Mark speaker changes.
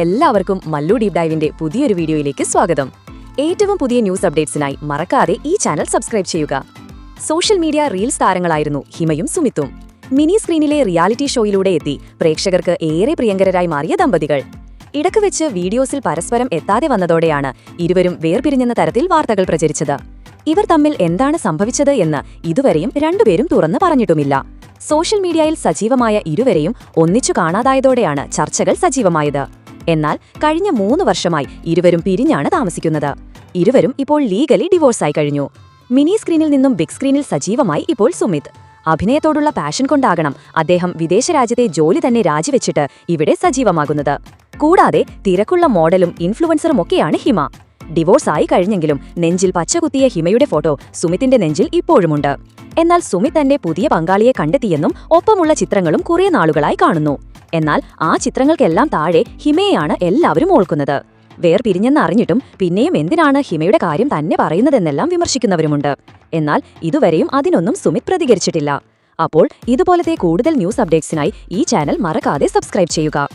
Speaker 1: എല്ലാവർക്കും മല്ലു ഡീപ് ഡൈവിന്റെ പുതിയൊരു വീഡിയോയിലേക്ക് സ്വാഗതം. ഏറ്റവും പുതിയ ന്യൂസ് അപ്ഡേറ്റ്സിനായി മറക്കാതെ ഈ ചാനൽ സബ്സ്ക്രൈബ് ചെയ്യുക. സോഷ്യൽ മീഡിയ റീൽസ് താരങ്ങളായിരുന്നു ഹിമയും സുമിത്തും. മിനി സ്ക്രീനിലെ റിയാലിറ്റി ഷോയിലൂടെ എത്തി പ്രേക്ഷകർക്ക് ഏറെ പ്രിയങ്കരായി മാറിയ ദമ്പതികൾ. ഇടക്ക് വെച്ച് വീഡിയോസിൽ പരസ്പരം എത്താതെ വന്നതോടെയാണ് ഇരുവരും വേർപിരിഞ്ഞെന്ന തരത്തിൽ വാർത്തകൾ പ്രചരിച്ചത്. ഇവർ തമ്മിൽ എന്താണ് സംഭവിച്ചത് എന്ന് ഇതുവരെയും രണ്ടുപേരും തുറന്നു പറഞ്ഞിട്ടുമില്ല. സോഷ്യൽ മീഡിയയിൽ സജീവമായ ഇരുവരെയും ഒന്നിച്ചു കാണാതായതോടെയാണ് ചർച്ചകൾ സജീവമായത്. എന്നാൽ കഴിഞ്ഞ 3 വർഷമായി ഇരുവരും പിരിഞ്ഞാണ് താമസിക്കുന്നത്. ഇരുവരും ഇപ്പോൾ ലീഗലി ഡിവോഴ്സായി കഴിഞ്ഞു. മിനി സ്ക്രീനിൽ നിന്നും ബിഗ് സ്ക്രീനിൽ സജീവമായി ഇപ്പോൾ സുമിത്. അഭിനയത്തോടുള്ള പാഷൻ കൊണ്ടാകണം അദ്ദേഹം വിദേശ രാജ്യത്തെ ജോലി തന്നെ രാജിവെച്ചിട്ട് ഇവിടെ സജീവമാകുന്നത്. കൂടാതെ തിരക്കുള്ള മോഡലും ഇൻഫ്ലുവൻസറും ഒക്കെയാണ് ഹിമ. ഡിവോഴ്സായി കഴിഞ്ഞെങ്കിലും നെഞ്ചിൽ പച്ചകുത്തിയ ഹിമയുടെ ഫോട്ടോ സുമിത്തിന്റെ നെഞ്ചിൽ ഇപ്പോഴുമുണ്ട്. എന്നാൽ സുമിത് തന്റെ പുതിയ പങ്കാളിയെ കണ്ടെത്തിയെന്നും ഒപ്പമുള്ള ചിത്രങ്ങളും കുറേ നാളുകളായി കാണുന്നു. എന്നാൽ ആ ചിത്രങ്ങൾക്കെല്ലാം താഴെ ഹിമയെയാണ് എല്ലാവരും ഓൾക്കുന്നത്. വേർപിരിഞ്ഞെന്ന് അറിഞ്ഞിട്ടും പിന്നെയും എന്തിനാണ് ഹിമയുടെ കാര്യം തന്നെ പറയുന്നതെന്നെല്ലാം വിമർശിക്കുന്നവരുമുണ്ട്. എന്നാൽ ഇതുവരെയും അതിനൊന്നും സുമിത് പ്രതികരിച്ചിട്ടില്ല. അപ്പോൾ ഇതുപോലത്തെ കൂടുതൽ ന്യൂസ് അപ്ഡേറ്റ്സിനായി ഈ ചാനൽ മറക്കാതെ സബ്സ്ക്രൈബ് ചെയ്യുക.